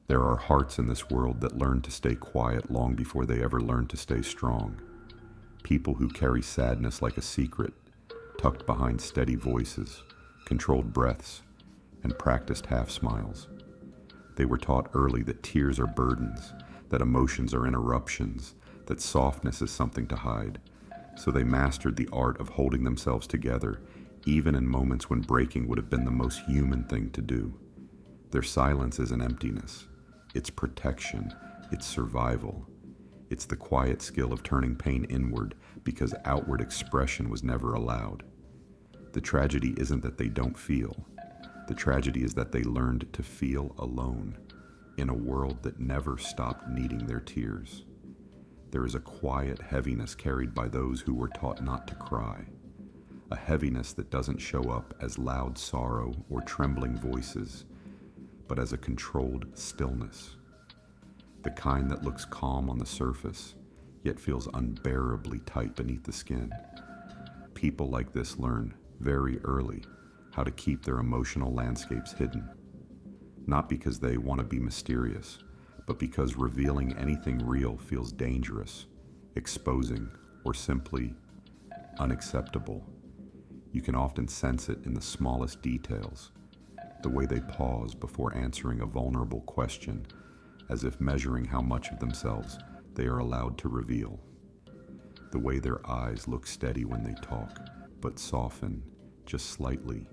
There are hearts in this world that learn to stay quiet long before they ever learn to stay strong. People who carry sadness like a secret, tucked behind steady voices, controlled breaths, and practiced half smiles. They were taught early that tears are burdens, that emotions are interruptions, that softness is something to hide. So they mastered the art of holding themselves together, even in moments when breaking would have been the most human thing to do. Their silence is an emptiness. It's protection. It's survival. It's the quiet skill of turning pain inward because outward expression was never allowed. The tragedy isn't that they don't feel. The tragedy is that they learned to feel alone in a world that never stopped needing their tears. There is a quiet heaviness carried by those who were taught not to cry, a heaviness that doesn't show up as loud sorrow or trembling voices, but as a controlled stillness, the kind that looks calm on the surface, yet feels unbearably tight beneath the skin. People like this learn very early how to keep their emotional landscapes hidden, not because they want to be mysterious, but because revealing anything real feels dangerous, exposing, or simply unacceptable. You can often sense it in the smallest details, the way they pause before answering a vulnerable question, as if measuring how much of themselves they are allowed to reveal. The way their eyes look steady when they talk, but soften just slightly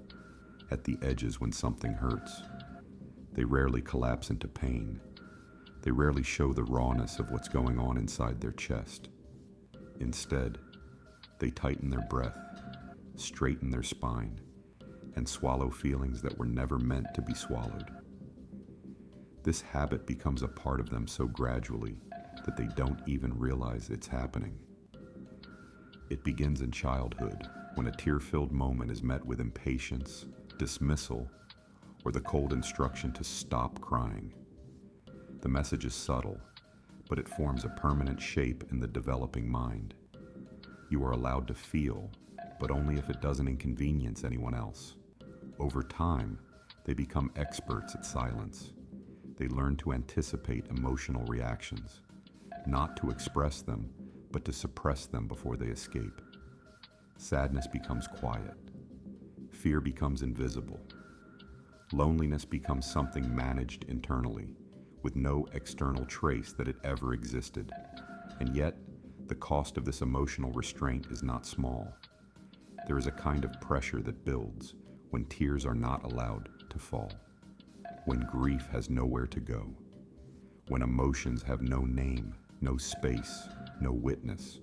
at the edges when something hurts. They rarely collapse into pain. They rarely show the rawness of what's going on inside their chest. Instead, they tighten their breath, straighten their spine, and swallow feelings that were never meant to be swallowed. This habit becomes a part of them so gradually that they don't even realize it's happening. It begins in childhood, when a tear-filled moment is met with impatience, dismissal, or the cold instruction to stop crying. The message is subtle, but it forms a permanent shape in the developing mind. You are allowed to feel, but only if it doesn't inconvenience anyone else. Over time, they become experts at silence. They learn to anticipate emotional reactions, not to express them, but to suppress them before they escape. Sadness becomes quiet. Fear becomes invisible. Loneliness becomes something managed internally, with no external trace that it ever existed. And yet, the cost of this emotional restraint is not small. There is a kind of pressure that builds when tears are not allowed to fall, when grief has nowhere to go, when emotions have no name, no space, no witness.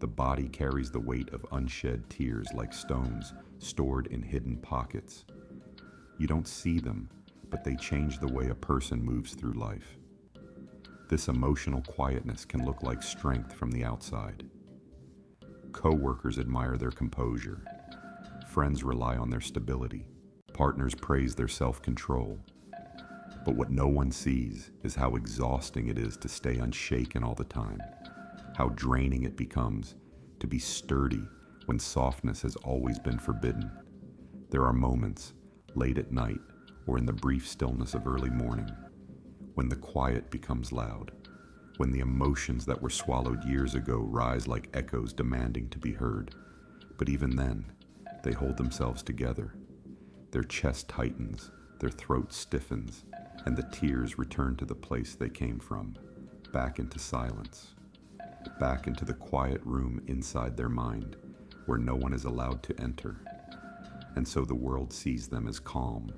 The body carries the weight of unshed tears like stones stored in hidden pockets. You don't see them, but they change the way a person moves through life. This emotional quietness can look like strength from the outside. Co-workers admire their composure. Friends rely on their stability. Partners praise their self-control. But what no one sees is how exhausting it is to stay unshaken all the time, how draining it becomes to be sturdy when softness has always been forbidden. There are moments, late at night or in the brief stillness of early morning, when the quiet becomes loud, when the emotions that were swallowed years ago rise like echoes demanding to be heard. But even then, they hold themselves together. Their chest tightens, their throat stiffens, and the tears return to the place they came from, back into silence, back into the quiet room inside their mind, where no one is allowed to enter. And so the world sees them as calm,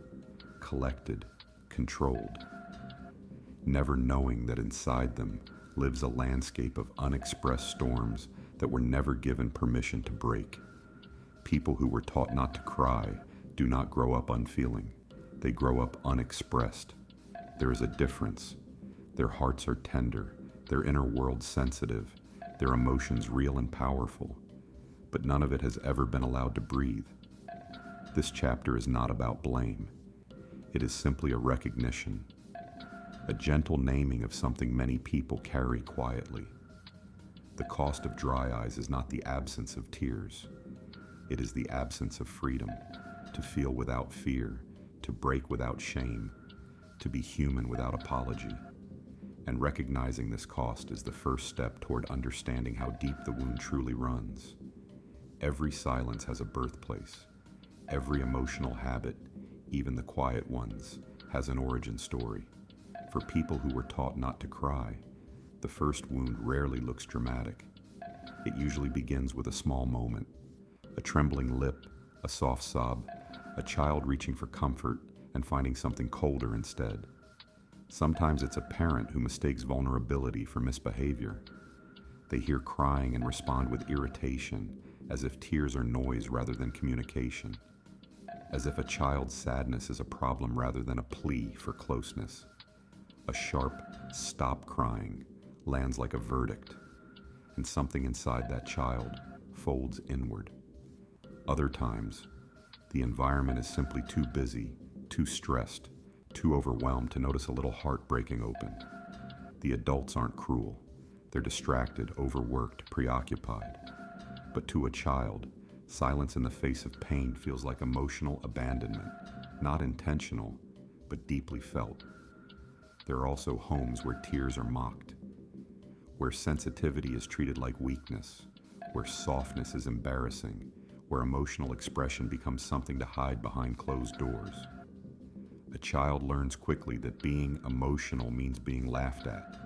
collected, controlled, never knowing that inside them lives a landscape of unexpressed storms that were never given permission to break. People who were taught not to cry do not grow up unfeeling. They grow up unexpressed. There is a difference. Their hearts are tender, their inner world sensitive, their emotions real and powerful, but none of it has ever been allowed to breathe. This chapter is not about blame. It is simply a recognition, a gentle naming of something many people carry quietly. The cost of dry eyes is not the absence of tears. It is the absence of freedom, to feel without fear, to break without shame, to be human without apology. And recognizing this cost is the first step toward understanding how deep the wound truly runs. Every silence has a birthplace. Every emotional habit, even the quiet ones, has an origin story. For people who were taught not to cry, the first wound rarely looks dramatic. It usually begins with a small moment, a trembling lip, a soft sob, a child reaching for comfort and finding something colder instead. Sometimes it's a parent who mistakes vulnerability for misbehavior. They hear crying and respond with irritation, as if tears are noise rather than communication, as if a child's sadness is a problem rather than a plea for closeness. A sharp "stop crying" lands like a verdict, and something inside that child folds inward. Other times, the environment is simply too busy, too stressed, too overwhelmed to notice a little heart breaking open. The adults aren't cruel. They're distracted, overworked, preoccupied. But to a child, silence in the face of pain feels like emotional abandonment, not intentional, but deeply felt. There are also homes where tears are mocked, where sensitivity is treated like weakness, where softness is embarrassing, where emotional expression becomes something to hide behind closed doors. A child learns quickly that being emotional means being laughed at,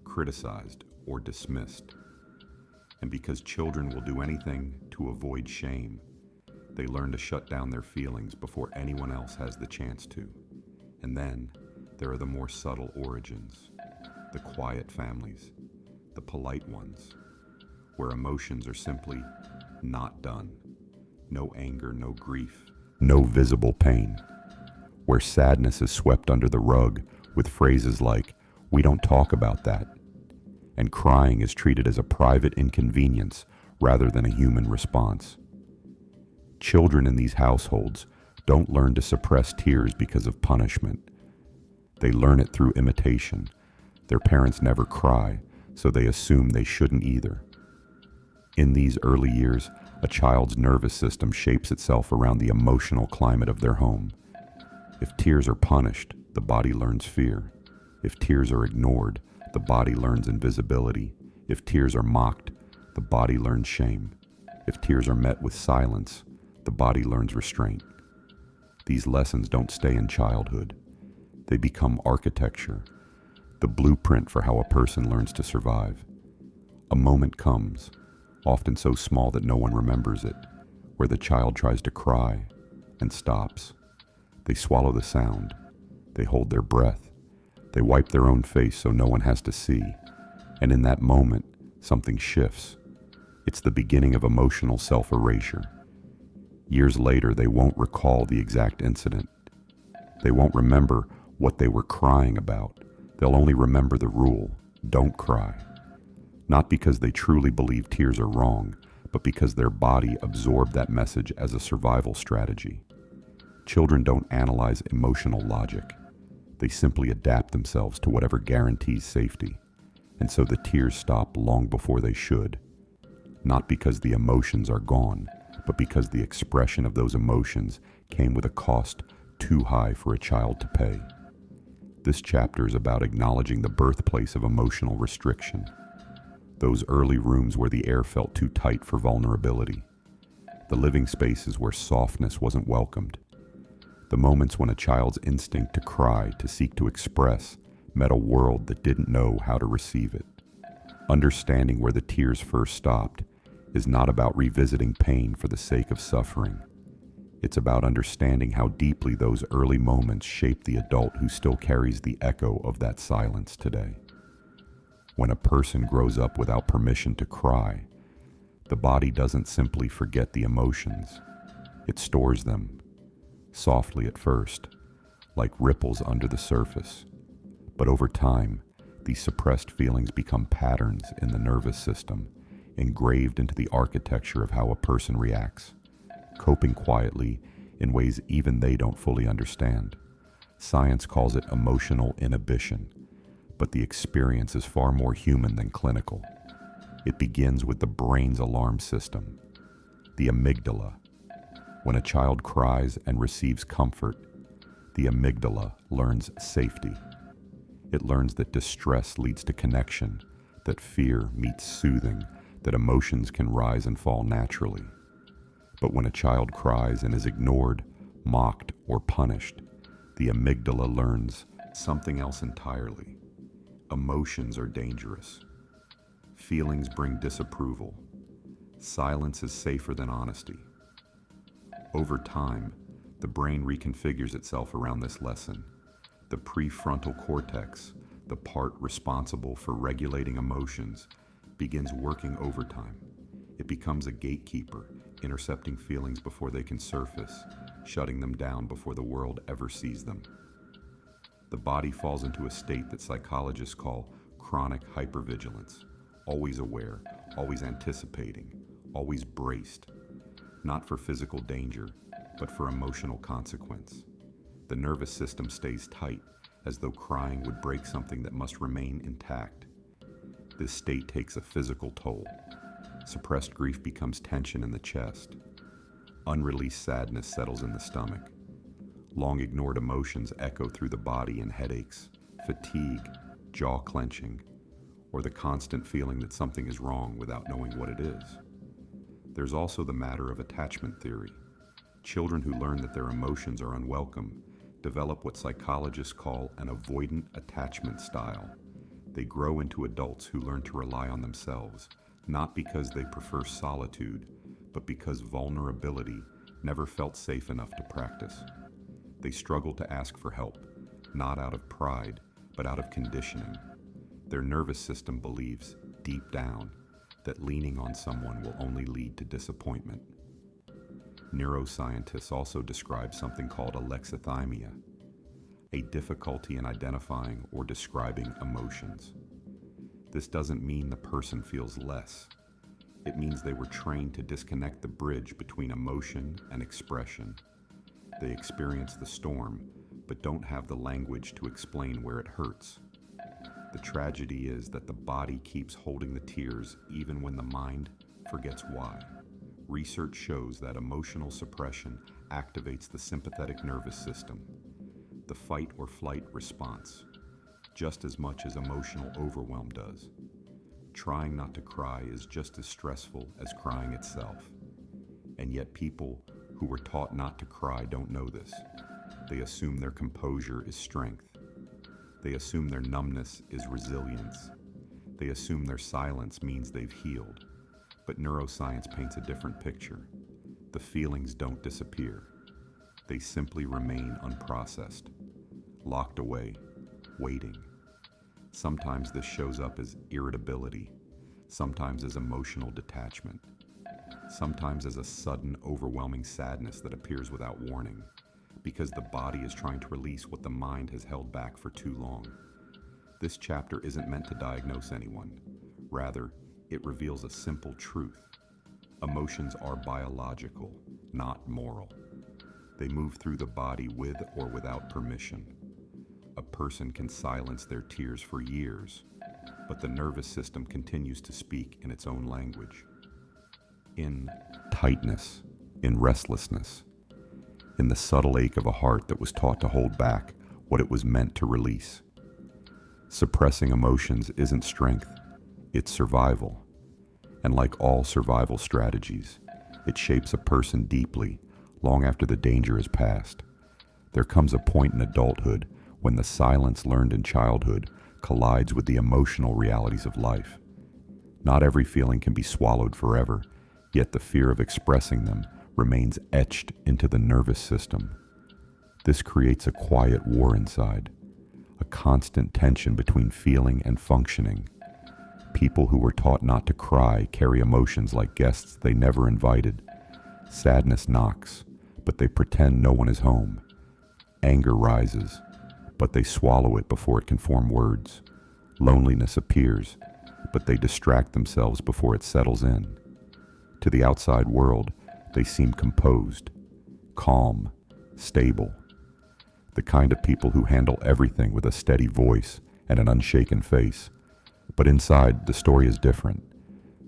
criticized, or dismissed. And because children will do anything to avoid shame, they learn to shut down their feelings before anyone else has the chance to. And then there are the more subtle origins, the quiet families, the polite ones, where emotions are simply not done. No anger, no grief, no visible pain. Where sadness is swept under the rug with phrases like, "We don't talk about that," and crying is treated as a private inconvenience rather than a human response. Children in these households don't learn to suppress tears because of punishment. They learn it through imitation. Their parents never cry, so they assume they shouldn't either. In these early years, a child's nervous system shapes itself around the emotional climate of their home. If tears are punished, the body learns fear. If tears are ignored, the body learns invisibility. If tears are mocked, the body learns shame. If tears are met with silence, the body learns restraint. These lessons don't stay in childhood. They become architecture, the blueprint for how a person learns to survive. A moment comes, often so small that no one remembers it, where the child tries to cry and stops. They swallow the sound. They hold their breath. They wipe their own face so no one has to see. And in that moment, something shifts. It's the beginning of emotional self-erasure. Years later, they won't recall the exact incident. They won't remember what they were crying about. They'll only remember the rule: don't cry. Not because they truly believe tears are wrong, but because their body absorbed that message as a survival strategy. Children don't analyze emotional logic. They simply adapt themselves to whatever guarantees safety. And so the tears stop long before they should. Not because the emotions are gone, but because the expression of those emotions came with a cost too high for a child to pay. This chapter is about acknowledging the birthplace of emotional restriction. Those early rooms where the air felt too tight for vulnerability. The living spaces where softness wasn't welcomed. The moments when a child's instinct to cry, to seek to express, met a world that didn't know how to receive it. Understanding where the tears first stopped is not about revisiting pain for the sake of suffering. It's about understanding how deeply those early moments shape the adult who still carries the echo of that silence today. When a person grows up without permission to cry, the body doesn't simply forget the emotions. It stores them, softly at first, like ripples under the surface. But over time, these suppressed feelings become patterns in the nervous system, engraved into the architecture of how a person reacts, coping quietly in ways even they don't fully understand. Science calls it emotional inhibition, but the experience is far more human than clinical. It begins with the brain's alarm system, the amygdala. When a child cries and receives comfort, the amygdala learns safety. It learns that distress leads to connection, that fear meets soothing, that emotions can rise and fall naturally. But when a child cries and is ignored, mocked, or punished, the amygdala learns something else entirely. Emotions are dangerous. Feelings bring disapproval. Silence is safer than honesty. Over time, the brain reconfigures itself around this lesson. The prefrontal cortex, the part responsible for regulating emotions, begins working overtime. It becomes a gatekeeper, intercepting feelings before they can surface, shutting them down before the world ever sees them. The body falls into a state that psychologists call chronic hypervigilance, always aware, always anticipating, always braced, not for physical danger, but for emotional consequence. The nervous system stays tight, as though crying would break something that must remain intact. This state takes a physical toll. Suppressed grief becomes tension in the chest. Unreleased sadness settles in the stomach. Long ignored emotions echo through the body in headaches, fatigue, jaw clenching, or the constant feeling that something is wrong without knowing what it is. There's also the matter of attachment theory. Children who learn that their emotions are unwelcome develop what psychologists call an avoidant attachment style. They grow into adults who learn to rely on themselves, not because they prefer solitude, but because vulnerability never felt safe enough to practice. They struggle to ask for help, not out of pride, but out of conditioning. Their nervous system believes, deep down, that leaning on someone will only lead to disappointment. Neuroscientists also describe something called alexithymia, a difficulty in identifying or describing emotions. This doesn't mean the person feels less. It means they were trained to disconnect the bridge between emotion and expression. They experience the storm, but don't have the language to explain where it hurts. The tragedy is that the body keeps holding the tears even when the mind forgets why. Research shows that emotional suppression activates the sympathetic nervous system, the fight or flight response, just as much as emotional overwhelm does. Trying not to cry is just as stressful as crying itself. And yet people who were taught not to cry don't know this. They assume their composure is strength. They assume their numbness is resilience. They assume their silence means they've healed. But neuroscience paints a different picture. The feelings don't disappear. They simply remain unprocessed, locked away, waiting. Sometimes this shows up as irritability, sometimes as emotional detachment, sometimes as a sudden, overwhelming sadness that appears without warning, because the body is trying to release what the mind has held back for too long. This chapter isn't meant to diagnose anyone. Rather, it reveals a simple truth. Emotions are biological, not moral. They move through the body with or without permission. A person can silence their tears for years, but the nervous system continues to speak in its own language. In tightness, in restlessness, in the subtle ache of a heart that was taught to hold back what it was meant to release. Suppressing emotions isn't strength, it's survival. And like all survival strategies, it shapes a person deeply long after the danger is past. There comes a point in adulthood when the silence learned in childhood collides with the emotional realities of life. Not every feeling can be swallowed forever, yet the fear of expressing them remains etched into the nervous system. This creates a quiet war inside, a constant tension between feeling and functioning. People who were taught not to cry carry emotions like guests they never invited. Sadness knocks, but they pretend no one is home. Anger rises, but they swallow it before it can form words. Loneliness appears, but they distract themselves before it settles in. To the outside world, they seem composed, calm, stable. The kind of people who handle everything with a steady voice and an unshaken face. But inside, the story is different.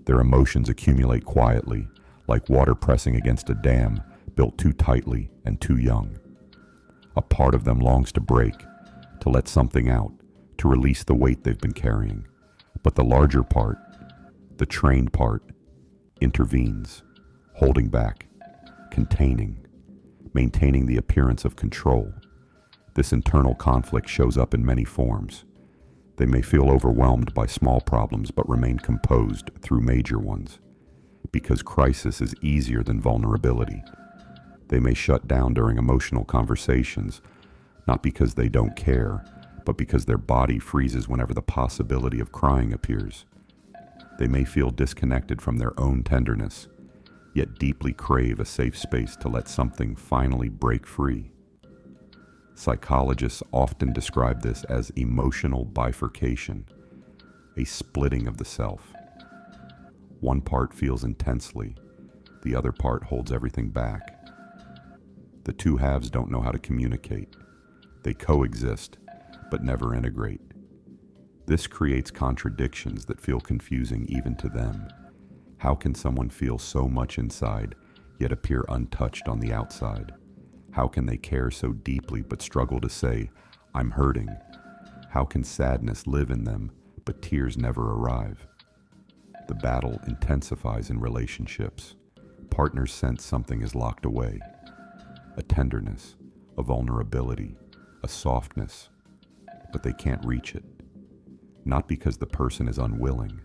Their emotions accumulate quietly, like water pressing against a dam built too tightly and too young. A part of them longs to break, to let something out, to release the weight they've been carrying. But the larger part, the trained part, intervenes, holding back, containing, maintaining the appearance of control. This internal conflict shows up in many forms. They may feel overwhelmed by small problems but remain composed through major ones. Because crisis is easier than vulnerability. They may shut down during emotional conversations, not because they don't care, but because their body freezes whenever the possibility of crying appears. They may feel disconnected from their own tenderness, yet deeply crave a safe space to let something finally break free. Psychologists often describe this as emotional bifurcation, a splitting of the self. One part feels intensely, the other part holds everything back. The two halves don't know how to communicate. They coexist, but never integrate. This creates contradictions that feel confusing even to them. How can someone feel so much inside, yet appear untouched on the outside? How can they care so deeply but struggle to say, "I'm hurting"? How can sadness live in them, but tears never arrive? The battle intensifies in relationships. Partners sense something is locked away. A tenderness, a vulnerability, a softness, but they can't reach it. Not because the person is unwilling,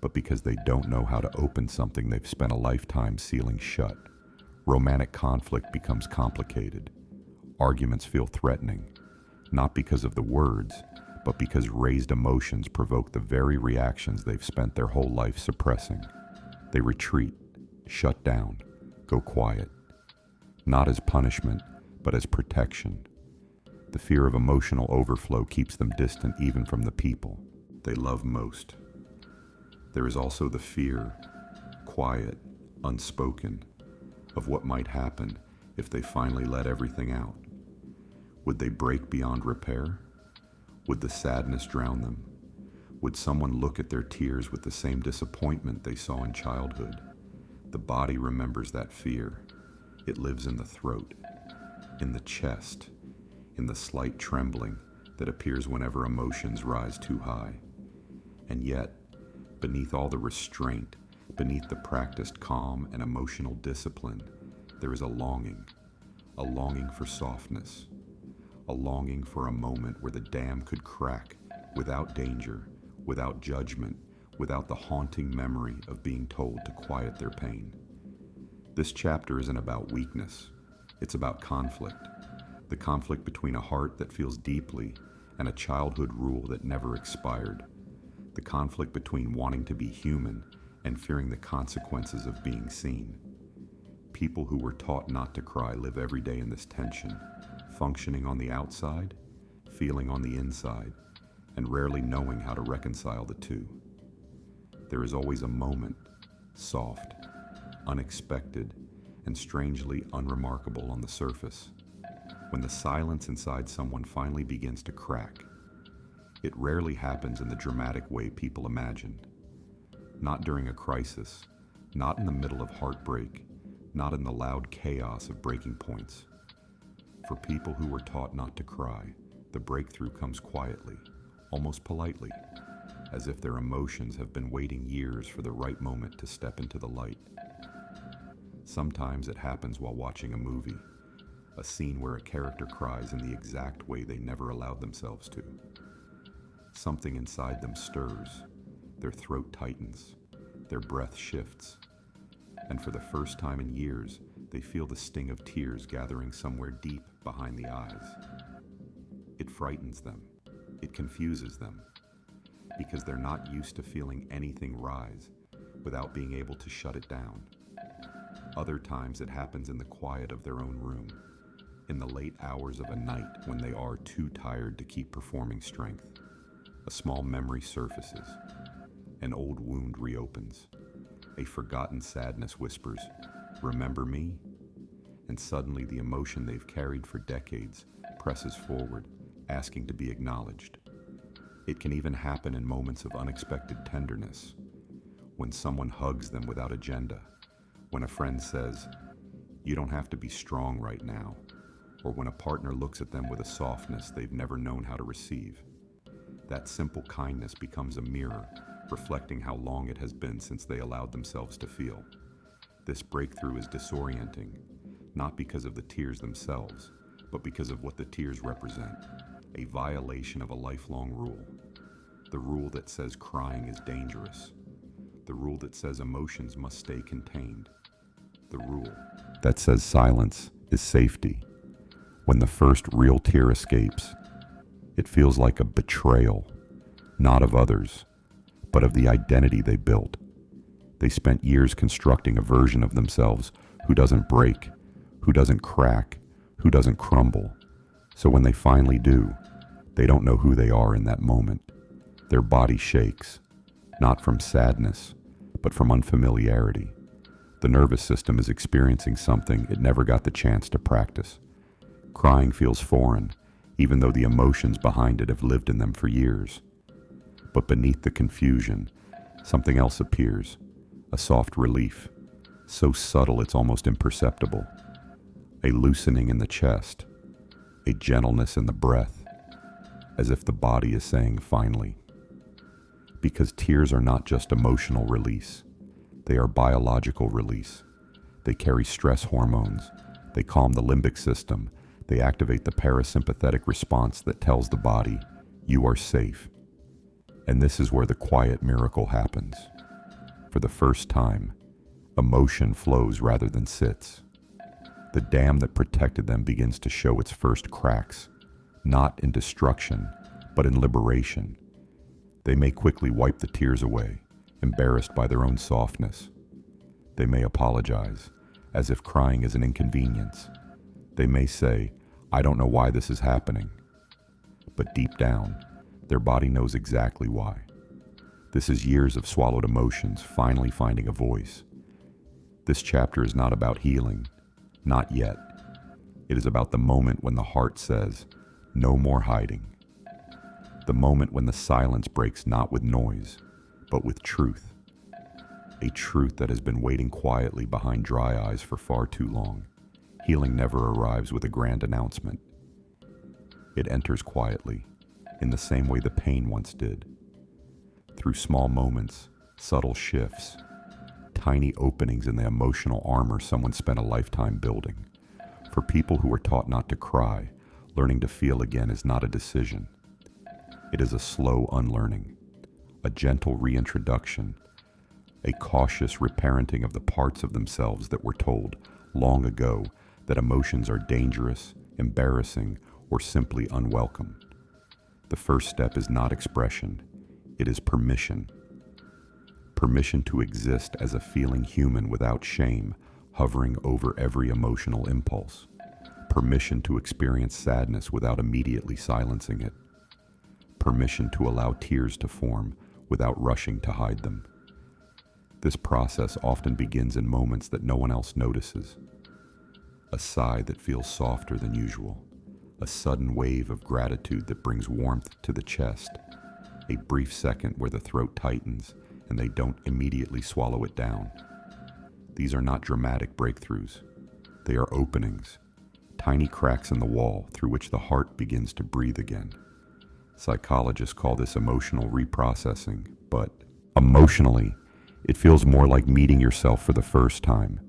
but because they don't know how to open something they've spent a lifetime sealing shut. Romantic conflict becomes complicated. Arguments feel threatening, not because of the words, but because raised emotions provoke the very reactions they've spent their whole life suppressing. They retreat, shut down, go quiet. Not as punishment, but as protection. The fear of emotional overflow keeps them distant even from the people they love most. There is also the fear, quiet, unspoken, of what might happen if they finally let everything out. Would they break beyond repair? Would the sadness drown them? Would someone look at their tears with the same disappointment they saw in childhood? The body remembers that fear. It lives in the throat, in the chest, in the slight trembling that appears whenever emotions rise too high. And yet, beneath all the restraint, beneath the practiced calm and emotional discipline, there is a longing for softness, a longing for a moment where the dam could crack without danger, without judgment, without the haunting memory of being told to quiet their pain. This chapter isn't about weakness, it's about conflict. The conflict between a heart that feels deeply and a childhood rule that never expired. The conflict between wanting to be human and fearing the consequences of being seen. People who were taught not to cry live every day in this tension, functioning on the outside, feeling on the inside, and rarely knowing how to reconcile the two. There is always a moment, soft, unexpected, and strangely unremarkable on the surface, when the silence inside someone finally begins to crack. It rarely happens in the dramatic way people imagine. Not during a crisis, not in the middle of heartbreak, not in the loud chaos of breaking points. For people who were taught not to cry, the breakthrough comes quietly, almost politely, as if their emotions have been waiting years for the right moment to step into the light. Sometimes it happens while watching a movie, a scene where a character cries in the exact way they never allowed themselves to. Something inside them stirs, their throat tightens, their breath shifts, and for the first time in years, they feel the sting of tears gathering somewhere deep behind the eyes. It frightens them, it confuses them, because they're not used to feeling anything rise without being able to shut it down. Other times it happens in the quiet of their own room, in the late hours of a night when they are too tired to keep performing strength. A small memory surfaces, an old wound reopens, a forgotten sadness whispers, "Remember me?" And suddenly the emotion they've carried for decades presses forward, asking to be acknowledged. It can even happen in moments of unexpected tenderness, when someone hugs them without agenda, when a friend says, "You don't have to be strong right now," or when a partner looks at them with a softness they've never known how to receive. That simple kindness becomes a mirror, reflecting how long it has been since they allowed themselves to feel. This breakthrough is disorienting, not because of the tears themselves, but because of what the tears represent, a violation of a lifelong rule. The rule that says crying is dangerous. The rule that says emotions must stay contained. The rule that says silence is safety. When the first real tear escapes, it feels like a betrayal, not of others, but of the identity they built. They spent years constructing a version of themselves who doesn't break, who doesn't crack, who doesn't crumble. So when they finally do, they don't know who they are in that moment. Their body shakes, not from sadness, but from unfamiliarity. The nervous system is experiencing something it never got the chance to practice. Crying feels foreign, even though the emotions behind it have lived in them for years. But beneath the confusion, something else appears, a soft relief, so subtle it's almost imperceptible. A loosening in the chest, a gentleness in the breath, as if the body is saying finally. Because tears are not just emotional release, they are biological release. They carry stress hormones, they calm the limbic system, they activate the parasympathetic response that tells the body, you are safe. And this is where the quiet miracle happens. For the first time, emotion flows rather than sits. The dam that protected them begins to show its first cracks, not in destruction, but in liberation. They may quickly wipe the tears away, embarrassed by their own softness. They may apologize, as if crying is an inconvenience. They may say, I don't know why this is happening. But deep down, their body knows exactly why. This is years of swallowed emotions finally finding a voice. This chapter is not about healing, not yet. It is about the moment when the heart says, no more hiding. The moment when the silence breaks not with noise, but with truth. A truth that has been waiting quietly behind dry eyes for far too long. Healing never arrives with a grand announcement. It enters quietly, in the same way the pain once did. Through small moments, subtle shifts, tiny openings in the emotional armor someone spent a lifetime building. For people who are taught not to cry, learning to feel again is not a decision. It is a slow unlearning, a gentle reintroduction, a cautious reparenting of the parts of themselves that were told long ago that emotions are dangerous, embarrassing, or simply unwelcome. The first step is not expression, it is permission. Permission to exist as a feeling human without shame, hovering over every emotional impulse. Permission to experience sadness without immediately silencing it. Permission to allow tears to form without rushing to hide them. This process often begins in moments that no one else notices. A sigh that feels softer than usual. A sudden wave of gratitude that brings warmth to the chest. A brief second where the throat tightens and they don't immediately swallow it down. These are not dramatic breakthroughs. They are openings, tiny cracks in the wall through which the heart begins to breathe again. Psychologists call this emotional reprocessing, but emotionally, it feels more like meeting yourself for the first time.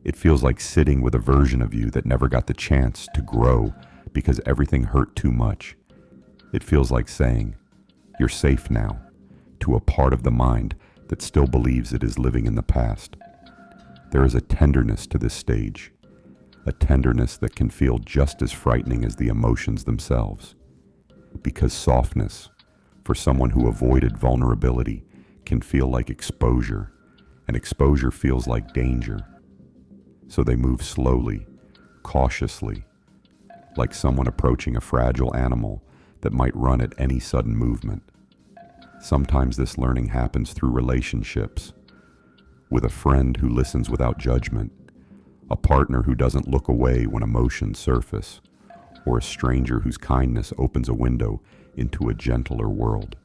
It feels like sitting with a version of you that never got the chance to grow because everything hurt too much. It feels like saying, you're safe now, to a part of the mind that still believes it is living in the past. There is a tenderness to this stage, a tenderness that can feel just as frightening as the emotions themselves. Because softness, for someone who avoided vulnerability, can feel like exposure, and exposure feels like danger. So they move slowly, cautiously, like someone approaching a fragile animal that might run at any sudden movement. Sometimes this learning happens through relationships, with a friend who listens without judgment, a partner who doesn't look away when emotions surface, or a stranger whose kindness opens a window into a gentler world.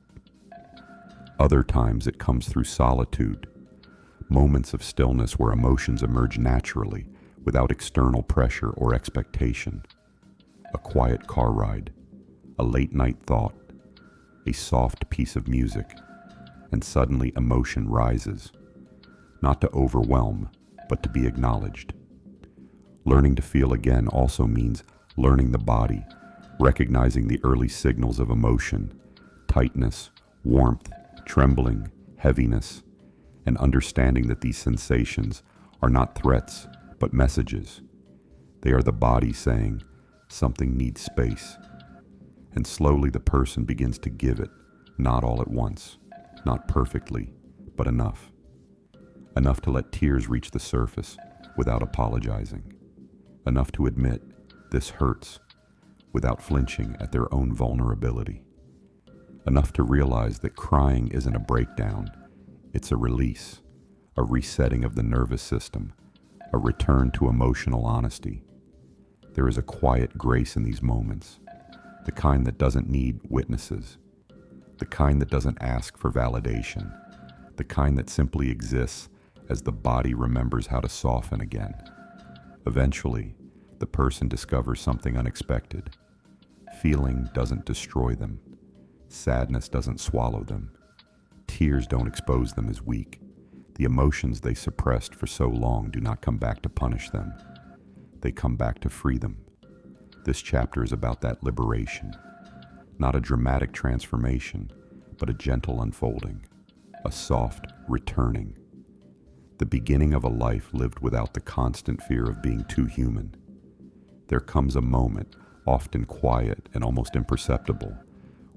Other times it comes through solitude, moments of stillness where emotions emerge naturally, without external pressure or expectation. A quiet car ride, a late night thought, a soft piece of music, and suddenly emotion rises, not to overwhelm, but to be acknowledged. Learning to feel again also means learning the body, recognizing the early signals of emotion, tightness, warmth, trembling, heaviness, and understanding that these sensations are not threats, but messages. They are the body saying, something needs space. And slowly the person begins to give it, not all at once, not perfectly, but enough. Enough to let tears reach the surface without apologizing. Enough to admit, this hurts, without flinching at their own vulnerability. Enough to realize that crying isn't a breakdown, it's a release, a resetting of the nervous system, a return to emotional honesty. There is a quiet grace in these moments, the kind that doesn't need witnesses, the kind that doesn't ask for validation, the kind that simply exists as the body remembers how to soften again. Eventually, the person discovers something unexpected. Feeling doesn't destroy them. Sadness doesn't swallow them. Tears don't expose them as weak. The emotions they suppressed for so long do not come back to punish them. They come back to free them. This chapter is about that liberation. Not a dramatic transformation, but a gentle unfolding, a soft returning. The beginning of a life lived without the constant fear of being too human. There comes a moment, often quiet and almost imperceptible,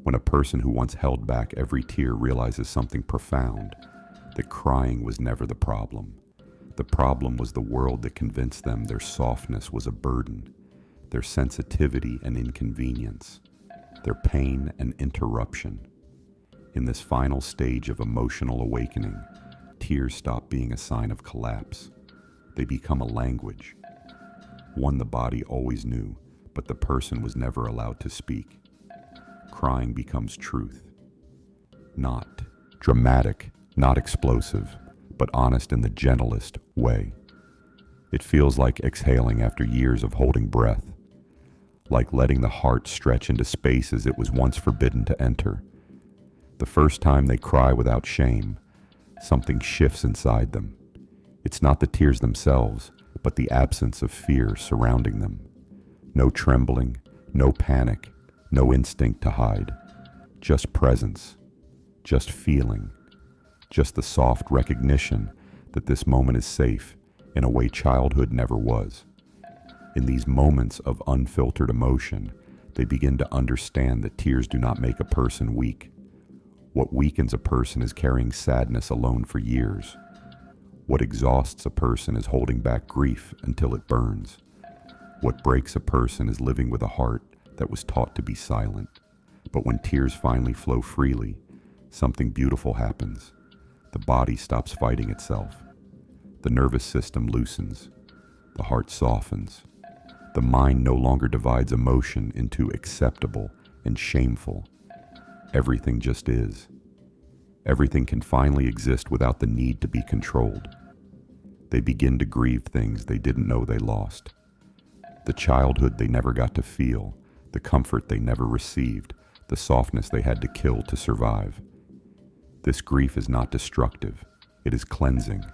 when a person who once held back every tear realizes something profound, that crying was never the problem. The problem was the world that convinced them their softness was a burden, their sensitivity an inconvenience, their pain an interruption. In this final stage of emotional awakening, tears stop being a sign of collapse. They become a language, one the body always knew, but the person was never allowed to speak. Crying becomes truth. Not dramatic, not explosive, but honest in the gentlest way. It feels like exhaling after years of holding breath, like letting the heart stretch into spaces it was once forbidden to enter. The first time they cry without shame, something shifts inside them. It's not the tears themselves, but the absence of fear surrounding them. No trembling, no panic, no instinct to hide. Just presence, just feeling, just the soft recognition that this moment is safe in a way childhood never was. In these moments of unfiltered emotion, they begin to understand that tears do not make a person weak. What weakens a person is carrying sadness alone for years. What exhausts a person is holding back grief until it burns. What breaks a person is living with a heart that was taught to be silent. But when tears finally flow freely, something beautiful happens. The body stops fighting itself. The nervous system loosens. The heart softens. The mind no longer divides emotion into acceptable and shameful. Everything just is. Everything can finally exist without the need to be controlled. They begin to grieve things they didn't know they lost. The childhood they never got to feel, the comfort they never received, the softness they had to kill to survive. This grief is not destructive. It is cleansing.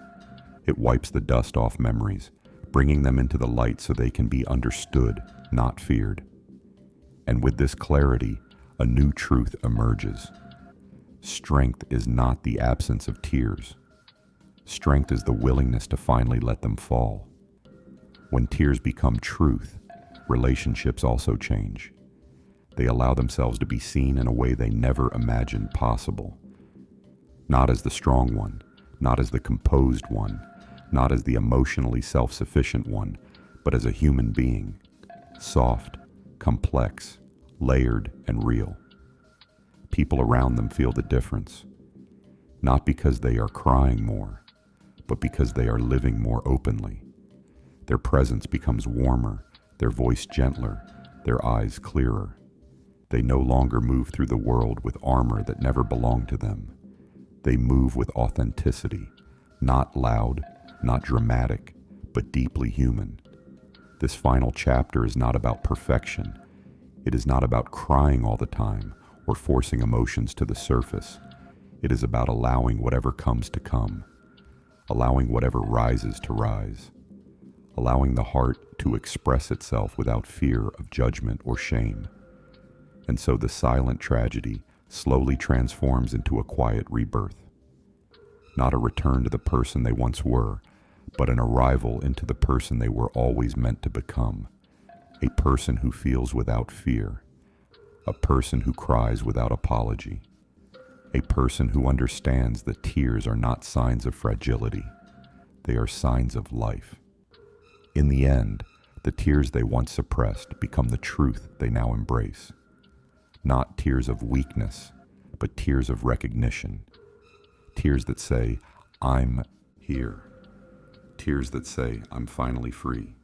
It wipes the dust off memories, bringing them into the light so they can be understood, not feared. And with this clarity, a new truth emerges. Strength is not the absence of tears. Strength is the willingness to finally let them fall. When tears become truth, relationships also change. They allow themselves to be seen in a way they never imagined possible. Not as the strong one, not as the composed one, not as the emotionally self-sufficient one, but as a human being, soft, complex, layered, and real. People around them feel the difference, not because they are crying more, but because they are living more openly. Their presence becomes warmer, their voice gentler, their eyes clearer. They no longer move through the world with armor that never belonged to them. They move with authenticity, not loud, not dramatic, but deeply human. This final chapter is not about perfection. It is not about crying all the time or forcing emotions to the surface. It is about allowing whatever comes to come, allowing whatever rises to rise, allowing the heart to express itself without fear of judgment or shame. And so the silent tragedy slowly transforms into a quiet rebirth. Not a return to the person they once were, but an arrival into the person they were always meant to become. A person who feels without fear. A person who cries without apology. A person who understands that tears are not signs of fragility. They are signs of life. In the end, the tears they once suppressed become the truth they now embrace. Not tears of weakness, but tears of recognition. Tears that say, I'm here. Tears that say, I'm finally free.